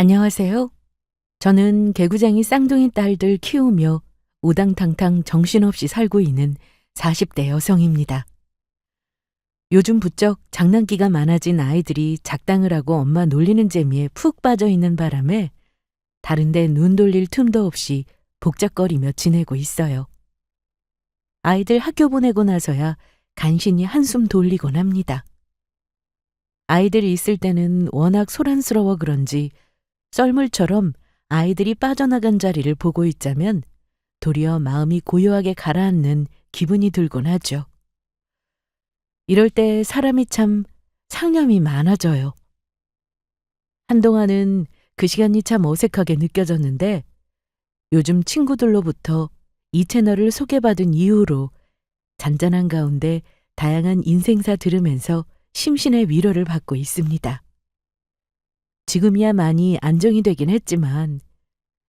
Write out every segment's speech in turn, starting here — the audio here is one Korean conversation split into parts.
안녕하세요. 저는 개구쟁이 쌍둥이 딸들 키우며 우당탕탕 정신없이 살고 있는 40대 여성입니다. 요즘 부쩍 장난기가 많아진 아이들이 작당을 하고 엄마 놀리는 재미에 푹 빠져 있는 바람에 다른데 눈 돌릴 틈도 없이 복잡거리며 지내고 있어요. 아이들 학교 보내고 나서야 간신히 한숨 돌리곤 합니다. 아이들이 있을 때는 워낙 소란스러워 그런지 썰물처럼 아이들이 빠져나간 자리를 보고 있자면 도리어 마음이 고요하게 가라앉는 기분이 들곤 하죠. 이럴 때 사람이 참 상념이 많아져요. 한동안은 그 시간이 참 어색하게 느껴졌는데 요즘 친구들로부터 이 채널을 소개받은 이후로 잔잔한 가운데 다양한 인생사 들으면서 심신의 위로를 받고 있습니다. 지금이야 많이 안정이 되긴 했지만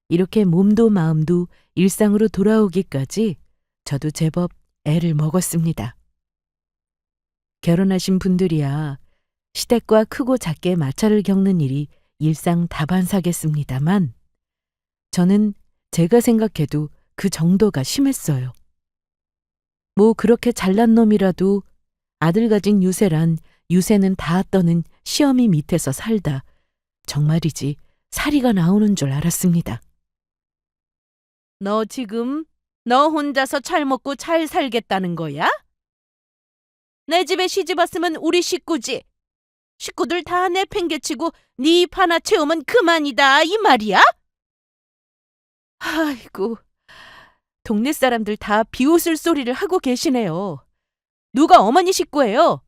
이렇게 몸도 마음도 일상으로 돌아오기까지 저도 제법 애를 먹었습니다. 결혼하신 분들이야 시댁과 크고 작게 마찰을 겪는 일이 일상 다반사겠습니다만 저는 제가 생각해도 그 정도가 심했어요. 뭐 그렇게 잘난 놈이라도 아들 가진 유세란 유세는 다 떠는 시어미 밑에서 살다 정말이지 사리가 나오는 줄 알았습니다. 너 지금 너 혼자서 잘 먹고 잘 살겠다는 거야? 내 집에 시집 왔으면 우리 식구지. 식구들 다 내팽개치고 네 입 하나 채우면 그만이다 이 말이야? 아이고, 동네 사람들 다 비웃을 소리를 하고 계시네요. 누가 어머니 식구예요?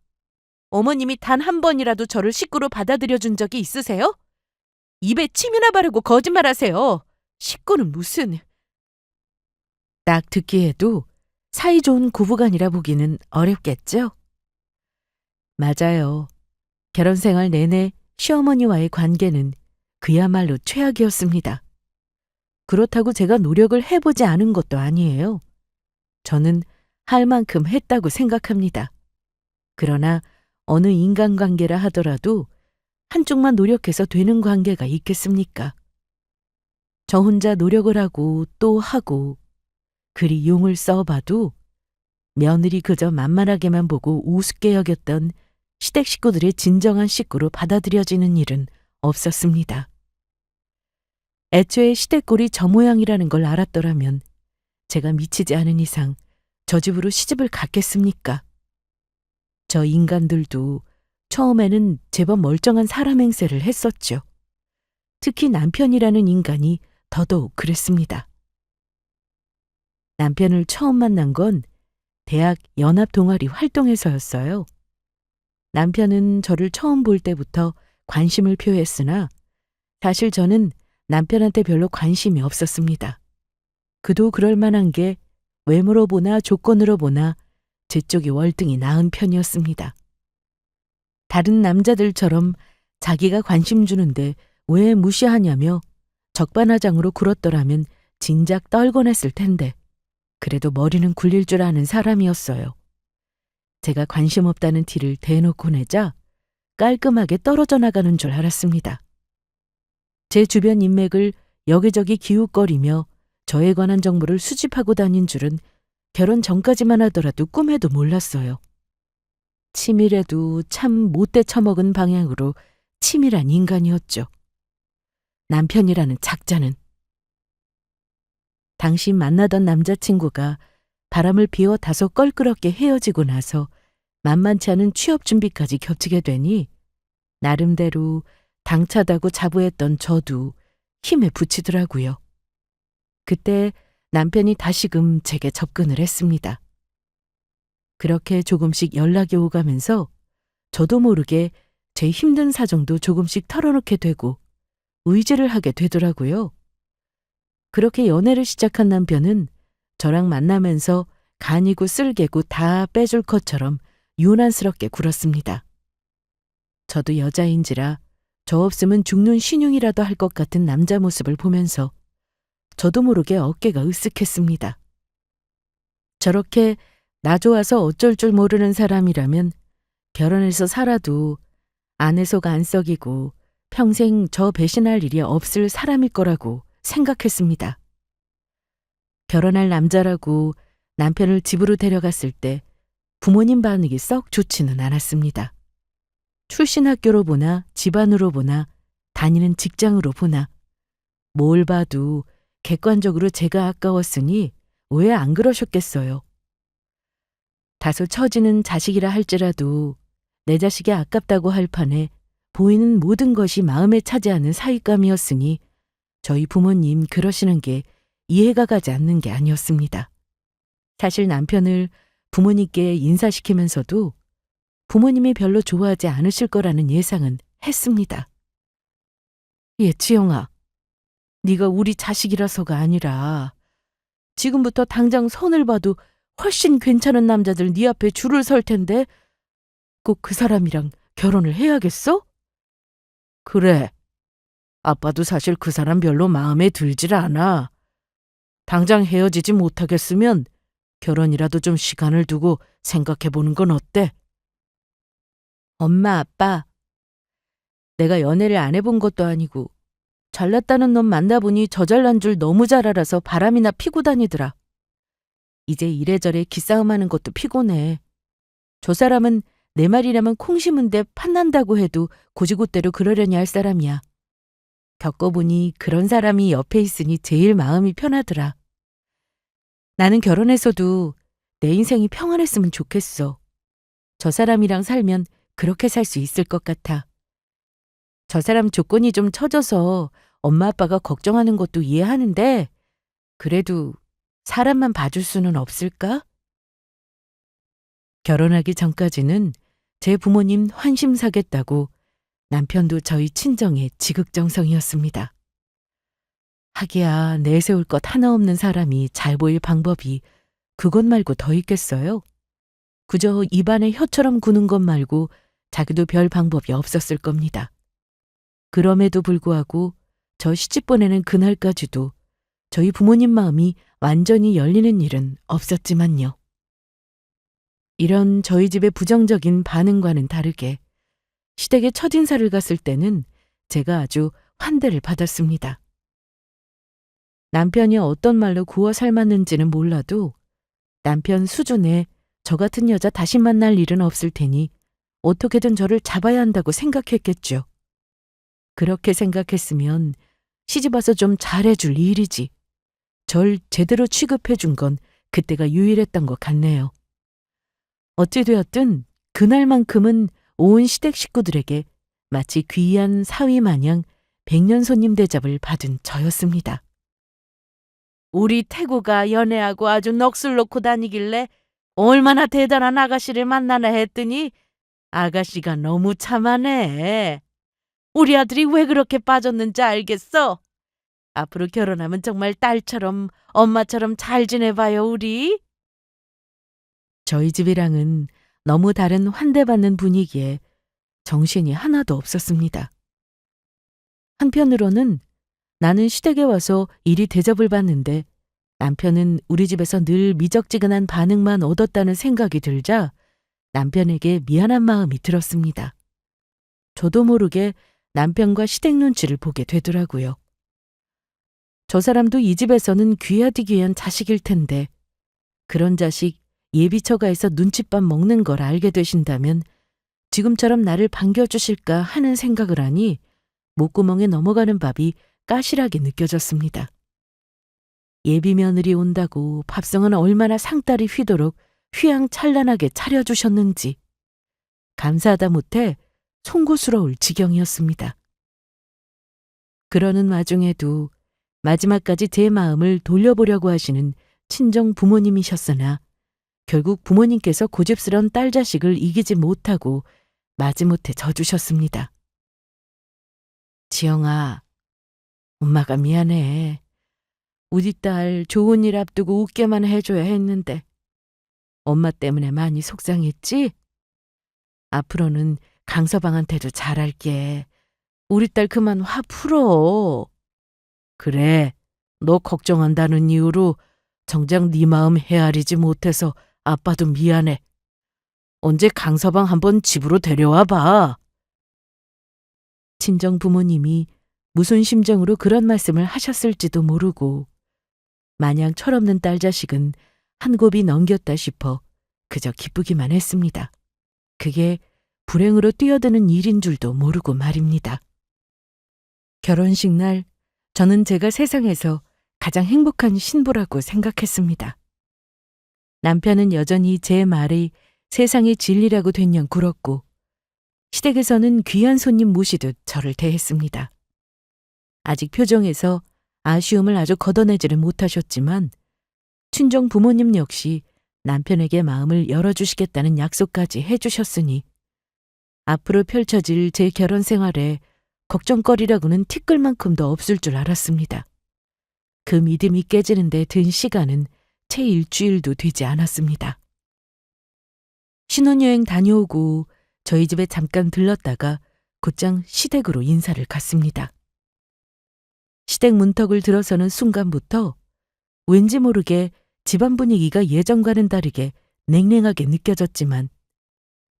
어머님이 단 한 번이라도 저를 식구로 받아들여 준 적이 있으세요? 입에 침이나 바르고 거짓말하세요. 식구는 무슨... 딱 듣기에도 사이좋은 부부간이라 보기는 어렵겠죠? 맞아요. 결혼 생활 내내 시어머니와의 관계는 그야말로 최악이었습니다. 그렇다고 제가 노력을 해보지 않은 것도 아니에요. 저는 할 만큼 했다고 생각합니다. 그러나 어느 인간관계라 하더라도 한쪽만 노력해서 되는 관계가 있겠습니까? 저 혼자 노력을 하고 또 하고 그리 용을 써봐도 며느리 그저 만만하게만 보고 우습게 여겼던 시댁 식구들의 진정한 식구로 받아들여지는 일은 없었습니다. 애초에 시댁꼴이 저 모양이라는 걸 알았더라면 제가 미치지 않은 이상 저 집으로 시집을 갔겠습니까? 저 인간들도 처음에는 제법 멀쩡한 사람 행세를 했었죠. 특히 남편이라는 인간이 더더욱 그랬습니다. 남편을 처음 만난 건 대학 연합 동아리 활동에서였어요. 남편은 저를 처음 볼 때부터 관심을 표했으나 사실 저는 남편한테 별로 관심이 없었습니다. 그도 그럴 만한 게 외모로 보나 조건으로 보나 제 쪽이 월등히 나은 편이었습니다. 다른 남자들처럼 자기가 관심 주는데 왜 무시하냐며 적반하장으로 굴었더라면 진작 떨곤 했을 텐데 그래도 머리는 굴릴 줄 아는 사람이었어요. 제가 관심 없다는 티를 대놓고 내자 깔끔하게 떨어져 나가는 줄 알았습니다. 제 주변 인맥을 여기저기 기웃거리며 저에 관한 정보를 수집하고 다닌 줄은 결혼 전까지만 하더라도 꿈에도 몰랐어요. 치밀해도 참 못돼 처먹은 방향으로 치밀한 인간이었죠. 남편이라는 작자는. 당시 만나던 남자친구가 바람을 피워 다소 껄끄럽게 헤어지고 나서 만만치 않은 취업 준비까지 겹치게 되니 나름대로 당차다고 자부했던 저도 힘에 부치더라고요. 그때 남편이 다시금 제게 접근을 했습니다. 그렇게 조금씩 연락이 오가면서 저도 모르게 제 힘든 사정도 조금씩 털어놓게 되고 의지를 하게 되더라고요. 그렇게 연애를 시작한 남편은 저랑 만나면서 간이고 쓸개고 다 빼줄 것처럼 유난스럽게 굴었습니다. 저도 여자인지라 저 없으면 죽는 신용이라도 할 것 같은 남자 모습을 보면서 저도 모르게 어깨가 으쓱했습니다. 저렇게 나 좋아서 어쩔 줄 모르는 사람이라면 결혼해서 살아도 아내 속 안 썩이고 평생 저 배신할 일이 없을 사람일 거라고 생각했습니다. 결혼할 남자라고 남편을 집으로 데려갔을 때 부모님 반응이 썩 좋지는 않았습니다. 출신 학교로 보나 집안으로 보나 다니는 직장으로 보나 뭘 봐도 객관적으로 제가 아까웠으니 왜 안 그러셨겠어요. 다소 처지는 자식이라 할지라도 내 자식이 아깝다고 할 판에 보이는 모든 것이 마음에 차지하는 사윗감이었으니 저희 부모님 그러시는 게 이해가 가지 않는 게 아니었습니다. 사실 남편을 부모님께 인사시키면서도 부모님이 별로 좋아하지 않으실 거라는 예상은 했습니다. 지영아, 네가 우리 자식이라서가 아니라 지금부터 당장 선을 봐도 훨씬 괜찮은 남자들 네 앞에 줄을 설 텐데 꼭 그 사람이랑 결혼을 해야겠어? 그래. 아빠도 사실 그 사람 별로 마음에 들질 않아. 당장 헤어지지 못하겠으면 결혼이라도 좀 시간을 두고 생각해보는 건 어때? 엄마, 아빠, 내가 연애를 안 해본 것도 아니고 잘났다는 놈 만나보니 저 잘난 줄 너무 잘 알아서 바람이나 피고 다니더라. 이제 이래저래 기싸움하는 것도 피곤해. 저 사람은 내 말이라면 콩 심은데 팥난다고 해도 고지고대로 그러려니 할 사람이야. 겪어보니 그런 사람이 옆에 있으니 제일 마음이 편하더라. 나는 결혼해서도 내 인생이 평안했으면 좋겠어. 저 사람이랑 살면 그렇게 살 수 있을 것 같아. 저 사람 조건이 좀 처져서 엄마 아빠가 걱정하는 것도 이해하는데 그래도 사람만 봐줄 수는 없을까? 결혼하기 전까지는 제 부모님 환심 사겠다고 남편도 저희 친정의 지극정성이었습니다. 하기야 내세울 것 하나 없는 사람이 잘 보일 방법이 그것 말고 더 있겠어요? 그저 입안에 혀처럼 구는 것 말고 자기도 별 방법이 없었을 겁니다. 그럼에도 불구하고 저 시집 보내는 그날까지도 저희 부모님 마음이 완전히 열리는 일은 없었지만요. 이런 저희 집의 부정적인 반응과는 다르게 시댁에 첫인사를 갔을 때는 제가 아주 환대를 받았습니다. 남편이 어떤 말로 구워 삶았는지는 몰라도 남편 수준에 저 같은 여자 다시 만날 일은 없을 테니 어떻게든 저를 잡아야 한다고 생각했겠죠. 그렇게 생각했으면 시집와서 좀 잘해줄 일이지. 절 제대로 취급해준 건 그때가 유일했던 것 같네요. 어찌되었든 그날만큼은 온 시댁 식구들에게 마치 귀한 사위 마냥 백년 손님 대접을 받은 저였습니다. 우리 태구가 연애하고 아주 넋을 놓고 다니길래 얼마나 대단한 아가씨를 만나나 했더니 아가씨가 너무 참하네. 우리 아들이 왜 그렇게 빠졌는지 알겠어? 앞으로 결혼하면 정말 딸처럼 엄마처럼 잘 지내봐요 우리. 저희 집이랑은 너무 다른 환대받는 분위기에 정신이 하나도 없었습니다. 한편으로는 나는 시댁에 와서 이리 대접을 받는데 남편은 우리 집에서 늘 미적지근한 반응만 얻었다는 생각이 들자 남편에게 미안한 마음이 들었습니다. 저도 모르게 남편과 시댁 눈치를 보게 되더라고요. 저 사람도 이 집에서는 귀하디 귀한 자식일 텐데 그런 자식 예비처가에서 눈칫밥 먹는 걸 알게 되신다면 지금처럼 나를 반겨주실까 하는 생각을 하니 목구멍에 넘어가는 밥이 까실하게 느껴졌습니다. 예비 며느리 온다고 밥상은 얼마나 상다리 휘도록 휘황찬란하게 차려주셨는지 감사하다 못해 송구스러울 지경이었습니다. 그러는 와중에도 마지막까지 제 마음을 돌려보려고 하시는 친정 부모님이셨으나 결국 부모님께서 고집스런 딸 자식을 이기지 못하고 마지못해 져주셨습니다. 지영아, 엄마가 미안해. 우리 딸 좋은 일 앞두고 웃게만 해줘야 했는데 엄마 때문에 많이 속상했지? 앞으로는 강서방한테도 잘할게. 우리 딸 그만 화 풀어. 그래, 너 걱정한다는 이유로 정작 네 마음 헤아리지 못해서 아빠도 미안해. 언제 강서방 한번 집으로 데려와 봐. 친정 부모님이 무슨 심정으로 그런 말씀을 하셨을지도 모르고 마냥 철없는 딸 자식은 한 곱이 넘겼다 싶어 그저 기쁘기만 했습니다. 그게 불행으로 뛰어드는 일인 줄도 모르고 말입니다. 결혼식 날 저는 제가 세상에서 가장 행복한 신부라고 생각했습니다. 남편은 여전히 제 말이 세상의 진리라고 된양 굴었고 시댁에서는 귀한 손님 모시듯 저를 대했습니다. 아직 표정에서 아쉬움을 아주 걷어내지를 못하셨지만 친정 부모님 역시 남편에게 마음을 열어주시겠다는 약속까지 해주셨으니 앞으로 펼쳐질 제 결혼 생활에 걱정거리라고는 티끌만큼도 없을 줄 알았습니다. 그 믿음이 깨지는데 든 시간은 채 일주일도 되지 않았습니다. 신혼여행 다녀오고 저희 집에 잠깐 들렀다가 곧장 시댁으로 인사를 갔습니다. 시댁 문턱을 들어서는 순간부터 왠지 모르게 집안 분위기가 예전과는 다르게 냉랭하게 느껴졌지만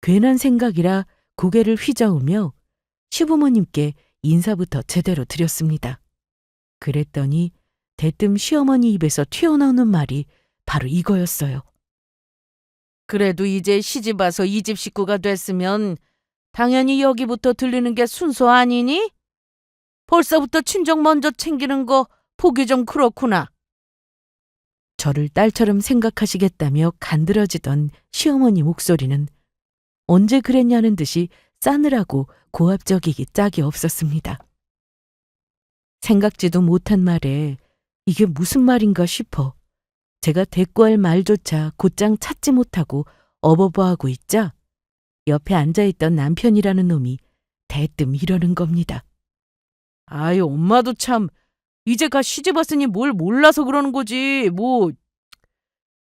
괜한 생각이라 고개를 휘저으며 시부모님께 인사부터 제대로 드렸습니다. 그랬더니 대뜸 시어머니 입에서 튀어나오는 말이 바로 이거였어요. 그래도 이제 시집 와서 이 집 식구가 됐으면 당연히 여기부터 들리는 게 순서 아니니? 벌써부터 친정 먼저 챙기는 거 보기 좀 그렇구나. 저를 딸처럼 생각하시겠다며 간드러지던 시어머니 목소리는 언제 그랬냐는 듯이 싸늘하고 고압적이기 짝이 없었습니다. 생각지도 못한 말에 이게 무슨 말인가 싶어 제가 대꾸할 말조차 곧장 찾지 못하고 어버버하고 있자 옆에 앉아있던 남편이라는 놈이 대뜸 이러는 겁니다. 아유, 엄마도 참 이제 가 시집 왔으니 뭘 몰라서 그러는 거지. 뭐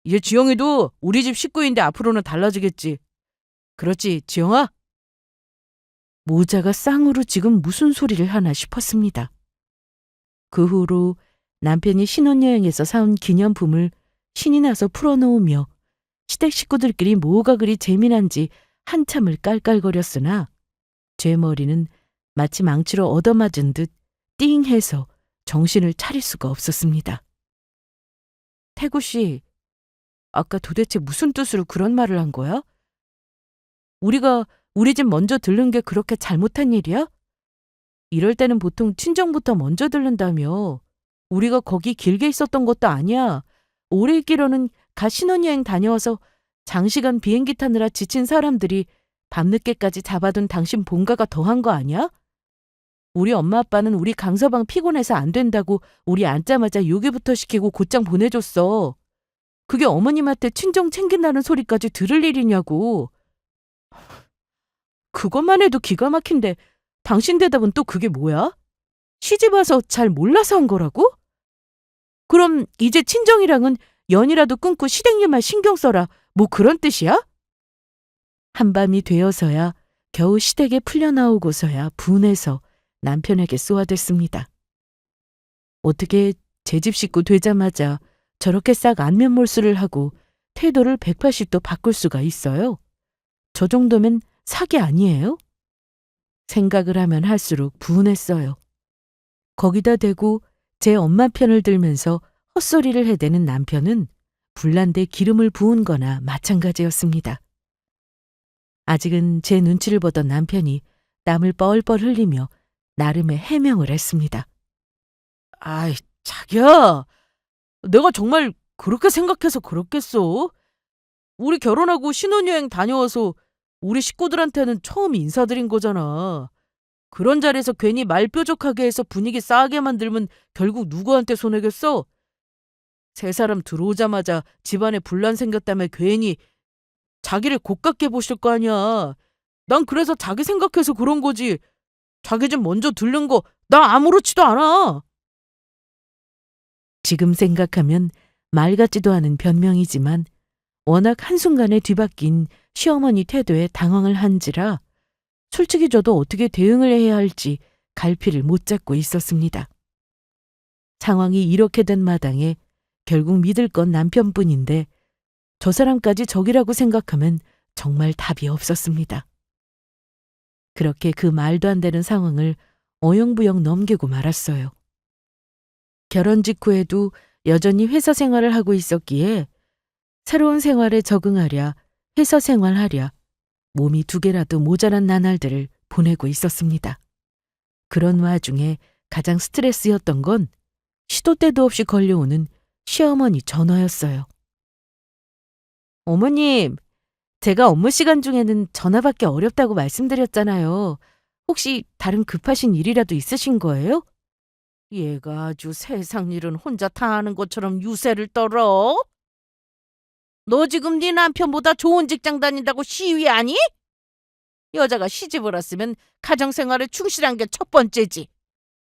이제 지영이도 우리 집 식구인데 앞으로는 달라지겠지. 그렇지, 지영아? 모자가 쌍으로 지금 무슨 소리를 하나 싶었습니다. 그 후로 남편이 신혼여행에서 사온 기념품을 신이 나서 풀어놓으며 시댁 식구들끼리 뭐가 그리 재미난지 한참을 깔깔거렸으나 제 머리는 마치 망치로 얻어맞은 듯 띵해서 정신을 차릴 수가 없었습니다. 태구 씨, 아까 도대체 무슨 뜻으로 그런 말을 한 거야? 우리가 우리 집 먼저 들른 게 그렇게 잘못한 일이야? 이럴 때는 보통 친정부터 먼저 들른다며. 우리가 거기 길게 있었던 것도 아니야. 오래 있기로는 가 신혼여행 다녀와서 장시간 비행기 타느라 지친 사람들이 밤늦게까지 잡아둔 당신 본가가 더한 거 아니야? 우리 엄마 아빠는 우리 강서방 피곤해서 안 된다고 우리 앉자마자 요기부터 시키고 곧장 보내줬어. 그게 어머님한테 친정 챙긴다는 소리까지 들을 일이냐고. 그것만 해도 기가 막힌데 당신 대답은 또 그게 뭐야? 시집 와서 잘 몰라서 한 거라고? 그럼 이제 친정이랑은 연이라도 끊고 시댁 일만 신경 써라. 뭐 그런 뜻이야? 한밤이 되어서야 겨우 시댁에 풀려나오고서야 분해서 남편에게 쏘아댔습니다. 어떻게 제 집 식구 되자마자 저렇게 싹 안면몰수를 하고 태도를 180도 바꿀 수가 있어요? 저 정도면 사기 아니에요? 생각을 하면 할수록 분했어요. 거기다 대고 제 엄마 편을 들면서 헛소리를 해대는 남편은 불난데 기름을 부은 거나 마찬가지였습니다. 아직은 제 눈치를 보던 남편이 땀을 뻘뻘 흘리며 나름의 해명을 했습니다. 아이, 자기야. 내가 정말 그렇게 생각해서 그렇겠어? 우리 결혼하고 신혼여행 다녀와서 우리 식구들한테는 처음 인사드린 거잖아. 그런 자리에서 괜히 말 뾰족하게 해서 분위기 싸하게 만들면 결국 누구한테 손해겠어? 세 사람 들어오자마자 집안에 분란 생겼다며 괜히 자기를 곱깝게 보실 거 아니야. 난 그래서 자기 생각해서 그런 거지. 자기 집 먼저 들른 거 나 아무렇지도 않아. 지금 생각하면 말 같지도 않은 변명이지만 워낙 한순간에 뒤바뀐 시어머니 태도에 당황을 한지라 솔직히 저도 어떻게 대응을 해야 할지 갈피를 못 잡고 있었습니다. 상황이 이렇게 된 마당에 결국 믿을 건 남편뿐인데 저 사람까지 적이라고 생각하면 정말 답이 없었습니다. 그렇게 그 말도 안 되는 상황을 어영부영 넘기고 말았어요. 결혼 직후에도 여전히 회사 생활을 하고 있었기에 새로운 생활에 적응하랴, 회사 생활하랴, 몸이 2개라도 모자란 나날들을 보내고 있었습니다. 그런 와중에 가장 스트레스였던 건 시도 때도 없이 걸려오는 시어머니 전화였어요. 어머님, 제가 업무 시간 중에는 전화 받기 어렵다고 말씀드렸잖아요. 혹시 다른 급하신 일이라도 있으신 거예요? 얘가 아주 세상 일은 혼자 다 아는 것처럼 유세를 떨어? 너 지금 네 남편보다 좋은 직장 다닌다고 시위하니? 여자가 시집을 왔으면 가정생활에 충실한 게 첫 번째지.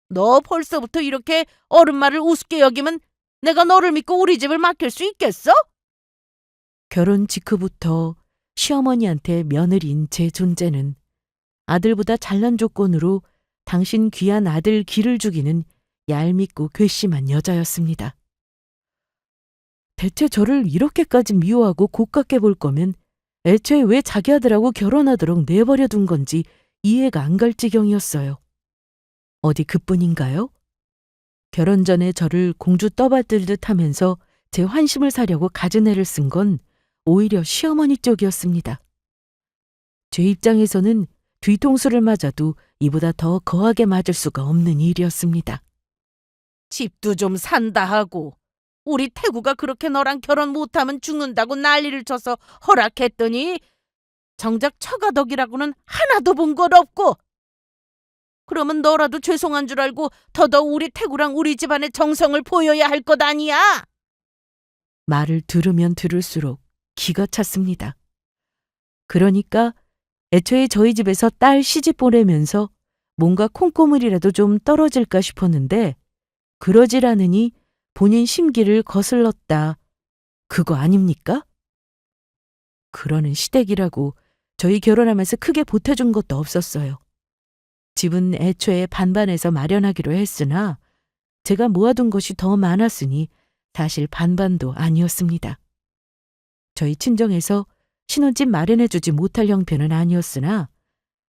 너 벌써부터 이렇게 어른 말을 우습게 여기면 내가 너를 믿고 우리 집을 맡길 수 있겠어? 결혼 직후부터 시어머니한테 며느리인 제 존재는 아들보다 잘난 조건으로 당신 귀한 아들 기를 죽이는 얄밉고 괘씸한 여자였습니다. 대체 저를 이렇게까지 미워하고 고깝게 볼 거면 애초에 왜 자기 아들하고 결혼하도록 내버려 둔 건지 이해가 안 갈 지경이었어요. 어디 그뿐인가요? 결혼 전에 저를 공주 떠받들듯 하면서 제 환심을 사려고 갖은 애를 쓴 건 오히려 시어머니 쪽이었습니다. 제 입장에서는 뒤통수를 맞아도 이보다 더 거하게 맞을 수가 없는 일이었습니다. 집도 좀 산다 하고 우리 태구가 그렇게 너랑 결혼 못하면 죽는다고 난리를 쳐서 허락했더니 정작 처가덕이라고는 하나도 본 것 없고, 그러면 너라도 죄송한 줄 알고 더더욱 우리 태구랑 우리 집안의 정성을 보여야 할 것 아니야? 말을 들으면 들을수록 기가 찼습니다. 그러니까 애초에 저희 집에서 딸 시집 보내면서 뭔가 콩고물이라도 좀 떨어질까 싶었는데 그러질 않으니 본인 심기를 거슬렀다. 그거 아닙니까? 그러는 시댁이라고 저희 결혼하면서 크게 보태준 것도 없었어요. 집은 애초에 반반해서 마련하기로 했으나 제가 모아둔 것이 더 많았으니 사실 반반도 아니었습니다. 저희 친정에서 신혼집 마련해주지 못할 형편은 아니었으나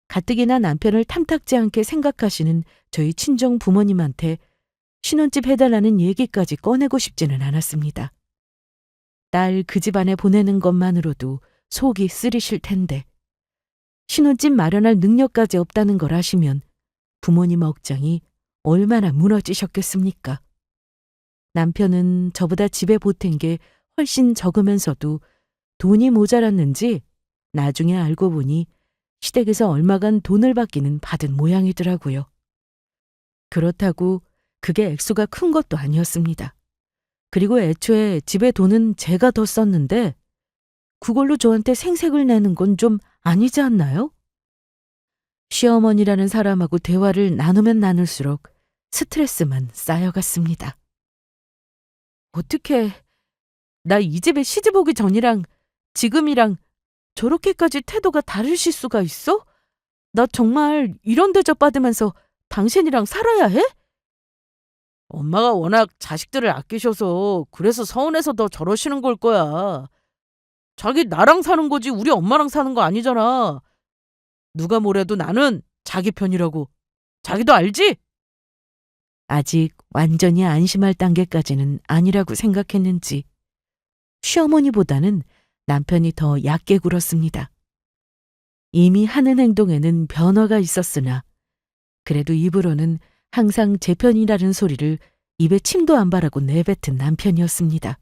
가뜩이나 남편을 탐탁지 않게 생각하시는 저희 친정 부모님한테 신혼집 해달라는 얘기까지 꺼내고 싶지는 않았습니다. 딸 그 집안에 보내는 것만으로도 속이 쓰리실 텐데 신혼집 마련할 능력까지 없다는 걸 아시면 부모님 억장이 얼마나 무너지셨겠습니까? 남편은 저보다 집에 보탠 게 훨씬 적으면서도 돈이 모자랐는지 나중에 알고 보니 시댁에서 얼마간 돈을 받기는 받은 모양이더라고요. 그렇다고 그게 액수가 큰 것도 아니었습니다. 그리고 애초에 집에 돈은 제가 더 썼는데 그걸로 저한테 생색을 내는 건 좀 아니지 않나요? 시어머니라는 사람하고 대화를 나누면 나눌수록 스트레스만 쌓여갔습니다. 어떻게 나 이 집에 시집 오기 전이랑 지금이랑 저렇게까지 태도가 다르실 수가 있어? 나 정말 이런 대접 받으면서 당신이랑 살아야 해? 엄마가 워낙 자식들을 아끼셔서 그래서 서운해서 더 저러시는 걸 거야. 자기 나랑 사는 거지 우리 엄마랑 사는 거 아니잖아. 누가 뭐래도 나는 자기 편이라고. 자기도 알지? 아직 완전히 안심할 단계까지는 아니라고 생각했는지 시어머니보다는 남편이 더 얕게 굴었습니다. 이미 하는 행동에는 변화가 있었으나 그래도 입으로는 항상 제 편이라는 소리를 입에 침도 안 바라고 내뱉은 남편이었습니다.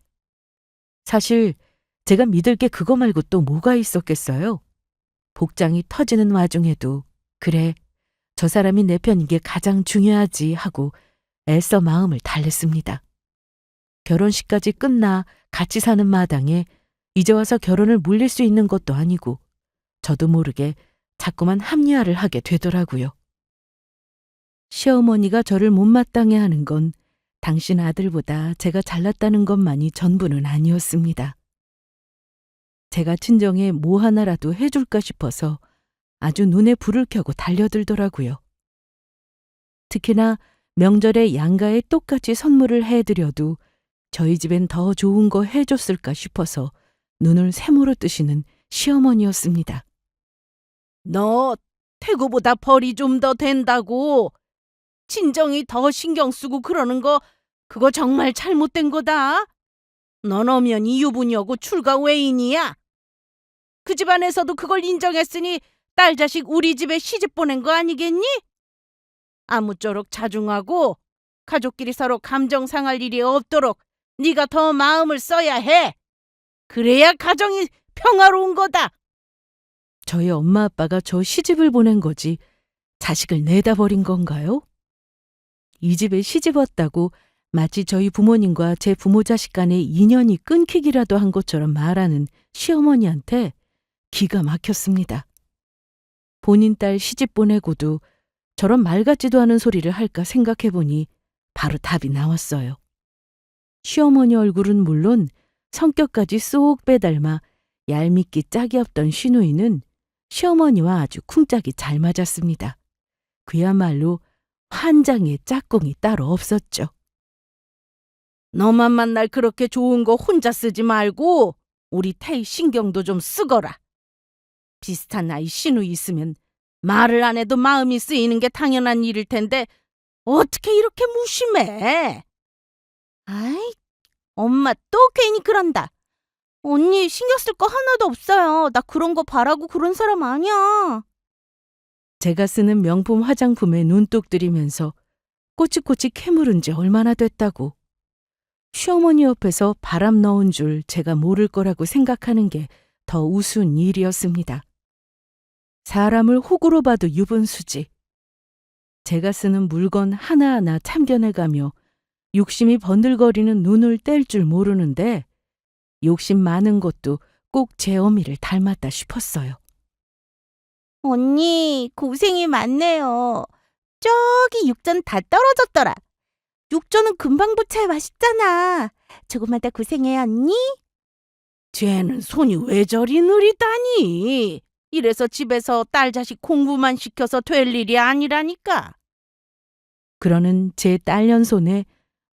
사실 제가 믿을 게 그거 말고 또 뭐가 있었겠어요? 복장이 터지는 와중에도 그래, 저 사람이 내 편인 게 가장 중요하지 하고 애써 마음을 달랬습니다. 결혼식까지 끝나 같이 사는 마당에 이제 와서 결혼을 물릴 수 있는 것도 아니고 저도 모르게 자꾸만 합리화를 하게 되더라고요. 시어머니가 저를 못마땅해 하는 건 당신 아들보다 제가 잘났다는 것만이 전부는 아니었습니다. 제가 친정에 뭐 하나라도 해줄까 싶어서 아주 눈에 불을 켜고 달려들더라고요. 특히나 명절에 양가에 똑같이 선물을 해드려도 저희 집엔 더 좋은 거 해줬을까 싶어서 눈을 세모로 뜨시는 시어머니였습니다. 너 태고보다 벌이 좀 더 된다고. 친정이 더 신경 쓰고 그러는 거 그거 정말 잘못된 거다. 넌 엄연히 유부녀고 출가 외인이야. 그 집안에서도 그걸 인정했으니 딸 자식 우리 집에 시집 보낸 거 아니겠니? 아무쪼록 자중하고 가족끼리 서로 감정 상할 일이 없도록 네가 더 마음을 써야 해. 그래야 가정이 평화로운 거다. 저희 엄마 아빠가 저 시집을 보낸 거지 자식을 내다 버린 건가요? 이 집에 시집 왔다고 마치 저희 부모님과 제 부모 자식 간의 인연이 끊기기라도 한 것처럼 말하는 시어머니한테 기가 막혔습니다. 본인 딸 시집 보내고도 저런 말 같지도 않은 소리를 할까 생각해보니 바로 답이 나왔어요. 시어머니 얼굴은 물론 성격까지 쏙 빼닮아 얄밉기 짝이 없던 시누이는 시어머니와 아주 쿵짝이 잘 맞았습니다. 그야말로 환장의 짝꿍이 따로 없었죠. 너만 만날 그렇게 좋은 거 혼자 쓰지 말고 우리 태희 신경도 좀 쓰거라. 비슷한 나이 시누이 있으면 말을 안 해도 마음이 쓰이는 게 당연한 일일 텐데 어떻게 이렇게 무심해? 아이, 엄마 또 괜히 그런다. 언니 신경 쓸 거 하나도 없어요. 나 그런 거 바라고 그런 사람 아니야. 제가 쓰는 명품 화장품에 눈독 들이면서 꼬치꼬치 캐물은 지 얼마나 됐다고. 시어머니 옆에서 바람 넣은 줄 제가 모를 거라고 생각하는 게 더 우스운 일이었습니다. 사람을 호구로 봐도 유분수지. 제가 쓰는 물건 하나하나 참견해가며 욕심이 번들거리는 눈을 뗄 줄 모르는데 욕심 많은 것도 꼭 제 어미를 닮았다 싶었어요. 언니 고생이 많네요. 저기 육전 다 떨어졌더라. 육전은 금방 부쳐야 맛있잖아. 조금만 더 고생해 언니. 쟤는 손이 왜 저리 느리다니. 이래서 집에서 딸 자식 공부만 시켜서 될 일이 아니라니까. 그러는 제 딸년 손에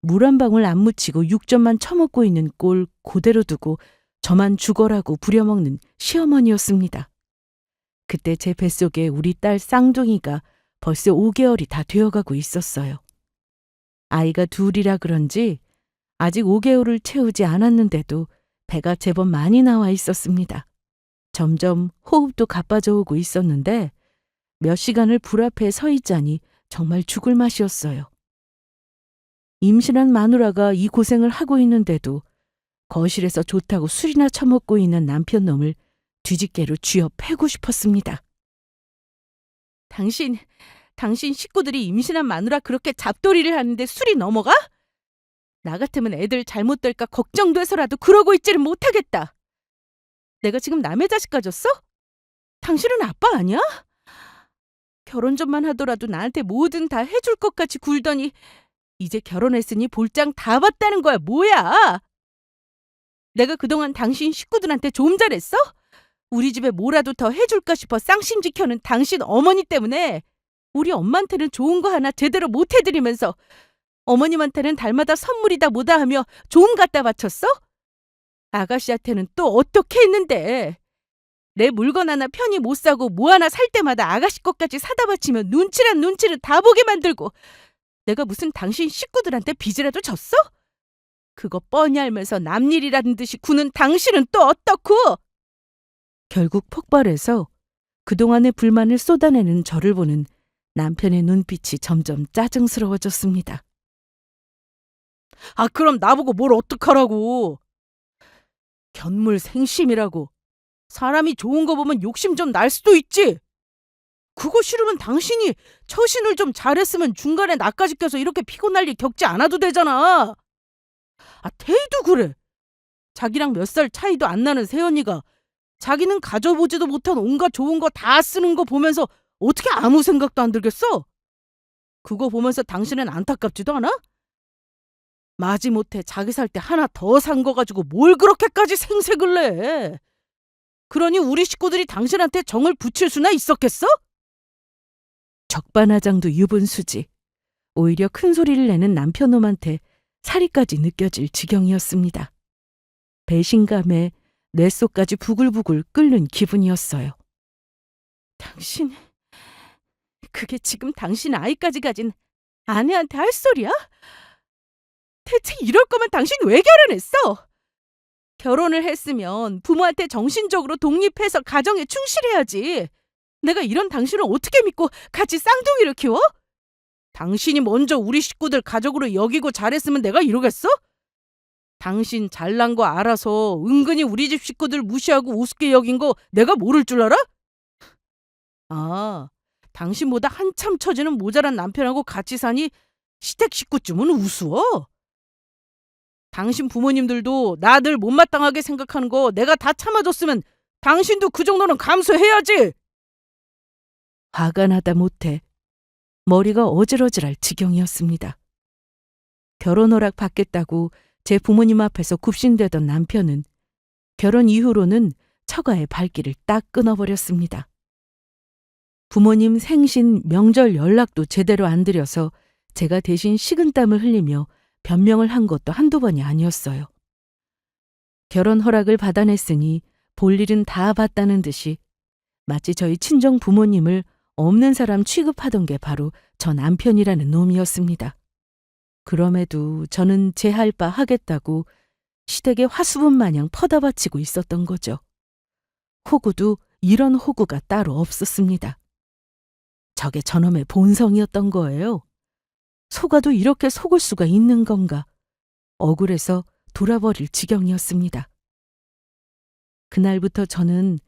물 한 방울 안 묻히고 육전만 처먹고 있는 꼴 그대로 두고 저만 죽어라고 부려먹는 시어머니였습니다. 그때 제 뱃속에 우리 딸 쌍둥이가 벌써 5개월이 다 되어가고 있었어요. 아이가 둘이라 그런지 아직 5개월을 채우지 않았는데도 배가 제법 많이 나와 있었습니다. 점점 호흡도 가빠져 오고 있었는데 몇 시간을 불 앞에 서 있자니 정말 죽을 맛이었어요. 임신한 마누라가 이 고생을 하고 있는데도 거실에서 좋다고 술이나 처먹고 있는 남편 놈을 뒤집개로 쥐어 패고 싶었습니다. 당신 식구들이 임신한 마누라 그렇게 잡돌이를 하는데 술이 넘어가? 나 같으면 애들 잘못될까 걱정돼서라도 그러고 있지를 못하겠다. 내가 지금 남의 자식 가졌어? 당신은 아빠 아니야? 결혼 전만 하더라도 나한테 뭐든 다 해줄 것 같이 굴더니 이제 결혼했으니 볼장 다 봤다는 거야 뭐야? 내가 그동안 당신 식구들한테 좀 잘했어? 우리 집에 뭐라도 더 해줄까 싶어 쌍심 지켜는 당신 어머니 때문에 우리 엄마한테는 좋은 거 하나 제대로 못 해드리면서 어머님한테는 달마다 선물이다 뭐다 하며 좀 갖다 바쳤어? 아가씨한테는 또 어떻게 했는데? 내 물건 하나 편히 못 사고 뭐 하나 살 때마다 아가씨 것까지 사다 바치며 눈치란 눈치를 다 보게 만들고 내가 무슨 당신 식구들한테 빚이라도 졌어? 그거 뻔히 알면서 남일이라는 듯이 구는 당신은 또 어떻고? 결국 폭발해서 그동안의 불만을 쏟아내는 저를 보는 남편의 눈빛이 점점 짜증스러워졌습니다. 아 그럼 나보고 뭘 어떡하라고. 견물생심이라고. 사람이 좋은 거 보면 욕심 좀 날 수도 있지. 그거 싫으면 당신이 처신을 좀 잘했으면 중간에 나까지 껴서 이렇게 피곤할 일 겪지 않아도 되잖아. 아 태희도 그래. 자기랑 몇 살 차이도 안 나는 새언니가 자기는 가져보지도 못한 온갖 좋은 거 다 쓰는 거 보면서 어떻게 아무 생각도 안 들겠어? 그거 보면서 당신은 안타깝지도 않아? 마지못해 자기 살 때 하나 더 산 거 가지고 뭘 그렇게까지 생색을 내? 그러니 우리 식구들이 당신한테 정을 붙일 수나 있었겠어? 적반하장도 유분수지. 오히려 큰 소리를 내는 남편놈한테 살이까지 느껴질 지경이었습니다. 배신감에 뇌 속까지 부글부글 끓는 기분이었어요. 당신 그게 지금 당신 아이까지 가진 아내한테 할 소리야? 대체 이럴 거면 당신 왜 결혼했어? 결혼을 했으면 부모한테 정신적으로 독립해서 가정에 충실해야지. 내가 이런 당신을 어떻게 믿고 같이 쌍둥이를 키워? 당신이 먼저 우리 식구들 가족으로 여기고 잘했으면 내가 이러겠어? 당신 잘난 거 알아서 은근히 우리 집 식구들 무시하고 우습게 여긴 거 내가 모를 줄 알아? 아, 당신보다 한참 처지는 모자란 남편하고 같이 사니 시댁 식구쯤은 우스워? 당신 부모님들도 나들 못마땅하게 생각하는 거 내가 다 참아줬으면 당신도 그 정도는 감수해야지. 화가 나다 못해 머리가 어질어질할 지경이었습니다. 결혼 허락 받겠다고 제 부모님 앞에서 굽신대던 남편은 결혼 이후로는 처가의 발길을 딱 끊어버렸습니다. 부모님 생신, 명절 연락도 제대로 안 드려서 제가 대신 식은땀을 흘리며 변명을 한 것도 한두 번이 아니었어요. 결혼 허락을 받아냈으니 볼 일은 다 봤다는 듯이 마치 저희 친정 부모님을 없는 사람 취급하던 게 바로 저 남편이라는 놈이었습니다. 그럼에도 저는 제 할 바 하겠다고 시댁의 화수분 마냥 퍼다 바치고 있었던 거죠. 호구도 이런 호구가 따로 없었습니다. 저게 저놈의 본성이었던 거예요. 속아도 이렇게 속을 수가 있는 건가. 억울해서 돌아버릴 지경이었습니다. 그날부터 저는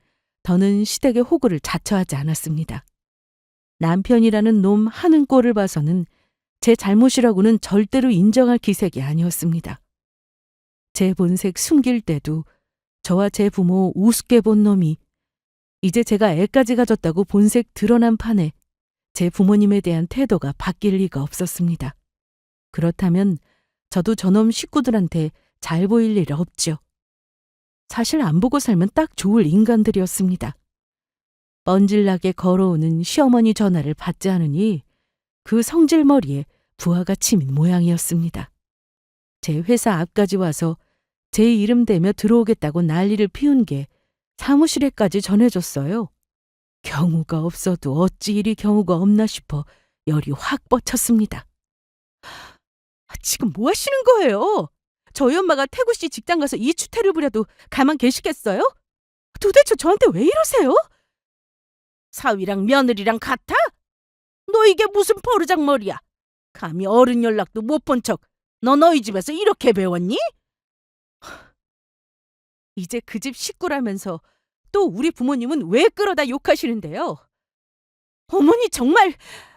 더는 시댁의 호구를 자처하지 않았습니다. 남편이라는 놈 하는 꼴을 봐서는 제 잘못이라고는 절대로 인정할 기색이 아니었습니다. 제 본색 숨길 때도 저와 제 부모 우습게 본 놈이 이제 제가 애까지 가졌다고 본색 드러난 판에 제 부모님에 대한 태도가 바뀔 리가 없었습니다. 그렇다면 저도 저놈 식구들한테 잘 보일 일 없죠. 사실 안 보고 살면 딱 좋을 인간들이었습니다. 뻔질나게 걸어오는 시어머니 전화를 받지 않으니 그 성질머리에 부하가 치민 모양이었습니다. 제 회사 앞까지 와서 제 이름 대며 들어오겠다고 난리를 피운 게 사무실에까지 전해졌어요. 경우가 없어도 어찌 이리 경우가 없나 싶어 열이 확 뻗쳤습니다. 지금 뭐 하시는 거예요? 저희 엄마가 태구 씨 직장 가서 이추태를 부려도 가만 계시겠어요? 도대체 저한테 왜 이러세요? 사위랑 며느리랑 같아? 너 이게 무슨 버르장머리야? 감히 어른 연락도 못 본 척 너희 집에서 이렇게 배웠니? 이제 그 집 식구라면서 또 우리 부모님은 왜 끌어다 욕하시는데요? 어머니 정말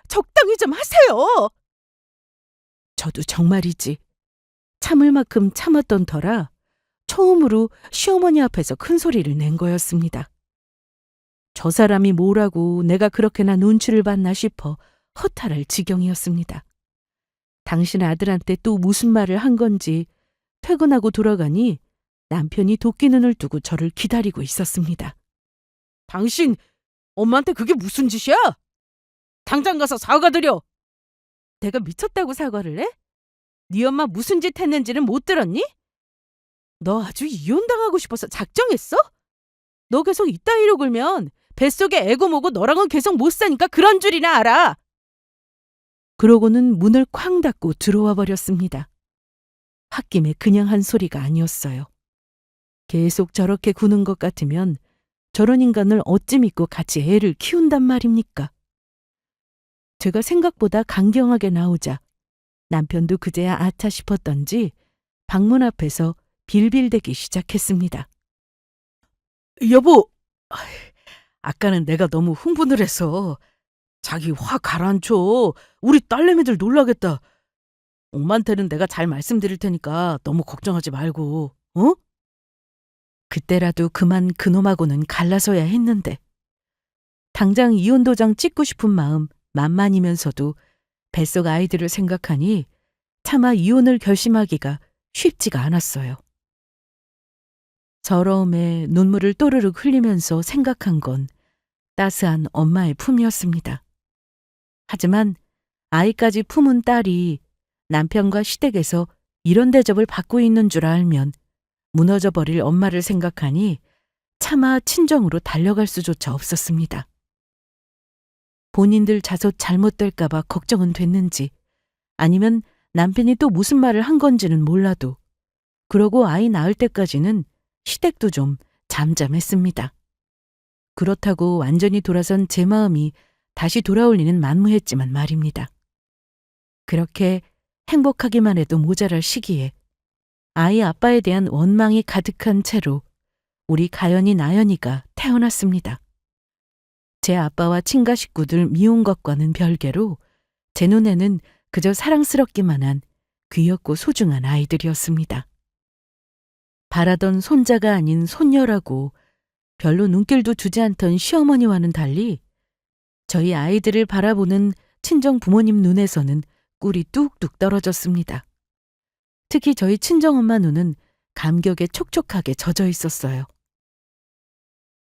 적당히 좀 하세요. 저도 정말이지. 참을 만큼 참았던 터라 처음으로 시어머니 앞에서 큰 소리를 낸 거였습니다. 저 사람이 뭐라고 내가 그렇게나 눈치를 봤나 싶어 허탈할 지경이었습니다. 당신 아들한테 또 무슨 말을 한 건지 퇴근하고 돌아가니 남편이 도끼 눈을 뜨고 저를 기다리고 있었습니다. 당신 엄마한테 그게 무슨 짓이야? 당장 가서 사과드려. 내가 미쳤다고 사과를 해? 네 엄마 무슨 짓 했는지는 못 들었니? 너 아주 이혼당하고 싶어서 작정했어? 너 계속 이따위로 굴면 뱃속에 애고 뭐고 너랑은 계속 못 사니까 그런 줄이나 알아. 그러고는 문을 쾅 닫고 들어와 버렸습니다. 홧김에 그냥 한 소리가 아니었어요. 계속 저렇게 구는 것 같으면 저런 인간을 어찌 믿고 같이 애를 키운단 말입니까? 제가 생각보다 강경하게 나오자 남편도 그제야 아차 싶었던지 방문 앞에서 빌빌대기 시작했습니다. 여보, 아까는 내가 너무 흥분을 해서 자기 화 가라앉혀. 우리 딸내미들 놀라겠다. 엄마한테는 내가 잘 말씀드릴 테니까 너무 걱정하지 말고, 어? 그때라도 그만 그놈하고는 갈라서야 했는데 당장 이혼 도장 찍고 싶은 마음 만만이면서도 뱃속 아이들을 생각하니 차마 이혼을 결심하기가 쉽지가 않았어요. 서러움에 눈물을 또르륵 흘리면서 생각한 건 따스한 엄마의 품이었습니다. 하지만 아이까지 품은 딸이 남편과 시댁에서 이런 대접을 받고 있는 줄 알면 무너져 버릴 엄마를 생각하니 차마 친정으로 달려갈 수조차 없었습니다. 본인들 자손 잘못될까봐 걱정은 됐는지 아니면 남편이 또 무슨 말을 한 건지는 몰라도 그러고 아이 낳을 때까지는 시댁도 좀 잠잠했습니다. 그렇다고 완전히 돌아선 제 마음이 다시 돌아올 리는 만무했지만 말입니다. 그렇게 행복하기만 해도 모자랄 시기에 아이 아빠에 대한 원망이 가득한 채로 우리 가연이 나연이가 태어났습니다. 제 아빠와 친가 식구들 미운 것과는 별개로 제 눈에는 그저 사랑스럽기만 한 귀엽고 소중한 아이들이었습니다. 바라던 손자가 아닌 손녀라고 별로 눈길도 주지 않던 시어머니와는 달리 저희 아이들을 바라보는 친정 부모님 눈에서는 꿀이 뚝뚝 떨어졌습니다. 특히 저희 친정엄마 눈은 감격에 촉촉하게 젖어 있었어요.